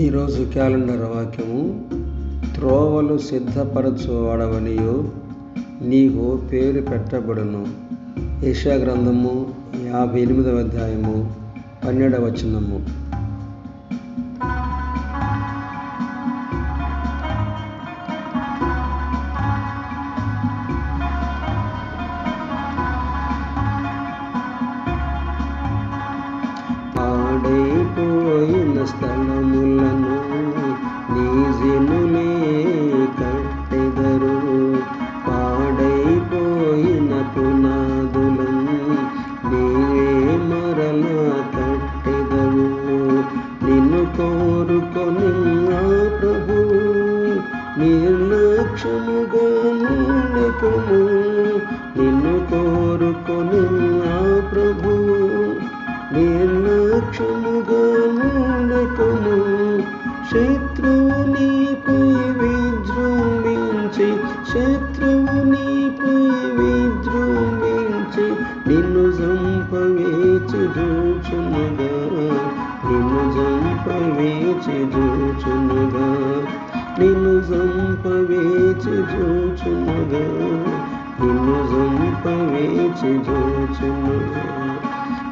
ఈరోజు క్యాలెండర్ వాక్యము, త్రోవలు సిద్ధపరచువాడవనియు నీకు పేరు పెట్టబడును. యెషయా గ్రంథము 58వ అధ్యాయము 12వ వచనము. పాడైపోయిన స్థలములను నీ జనులే కట్టెదరు, పాడైపోయిన పునాదులను నీవే మరలా కట్టెదవు. నిన్ను కోరుకొని నా ప్రభువు నిర్లక్ష్యముగా నుండెకుము. నిన్ను కోరుకొని నా ప్రభువు నిర్లక్ష్యముగా నుండెకుము. శత్రువు నీపై విజృంభించి నిన్ను చంపవేచి చూచునుగా, నిన్ను చంపవేచి చూచునుగా, నిన్ను చంపవేచి చూచునుగా, నిన్ను చంపవేచి చూచునుగా.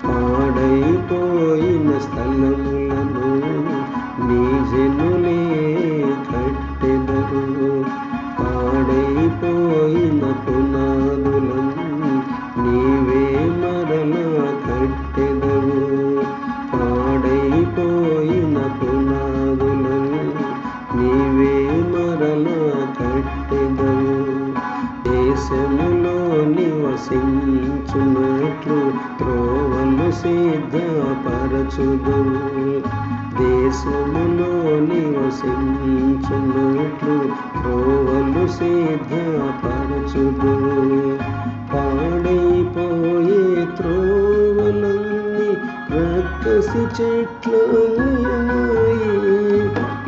పాడైపోయిన స్థలములను నీ జనులే కట్టెదరు, పాడైపోయిన పునాదులను నీవే మరలా కట్టెదవు. పాడైపోయిన పునాదులను నీవే మరలా కట్టెదవు. దేశములో నివసించున్నట్లు త్రోవలు సిద్ధపరచుదువు. దేశములో నివసించున్నట్లు త్రోవలు సిద్ధపరచుదువు. పాడైపోయే త్రోవలన్నీ రక్కసి చెట్లమయమాయే.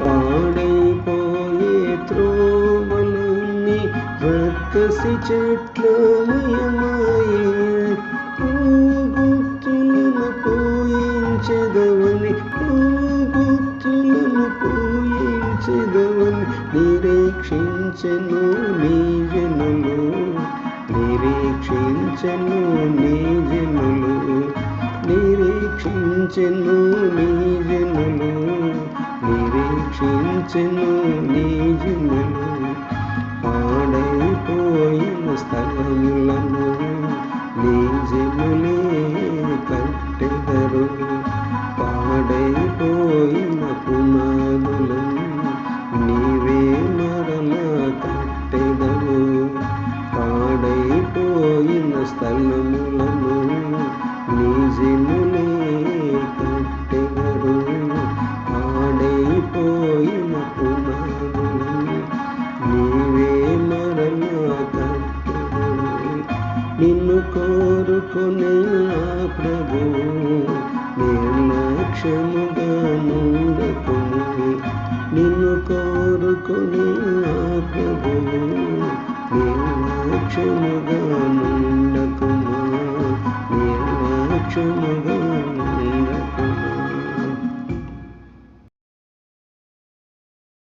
పాడైపోయే త్రోవలన్నీ రక్కసి చెట్లమయమాయే. గుర్తులను పూయించెదవని, గుర్తులను పూయించెదవని నిరీక్షించెను నీ జనులు, నిరీక్షించెను నీ జనులు, నిరీక్షించెను నీ జనులు, నిరీక్షించెను నీ జనులు. పాడైపోయిన స్థలములను నీ జనులే కట్టెదరు, పాడైపోయిన పునాదులను నీవే మరలా కట్టెదరు. పాడైపోయిన స్థలములను నీ జనులే కట్టెదరు, పాడైపోయిన పునాదులను నీవే మరలా కట్టెదరు. నిన్ను కోరుకునే నా ప్రభువు నిర్లక్ష్యముగా నుండకుము. నిన్ను కోరుకునే నా ప్రభువు నిర్లక్ష్యముగా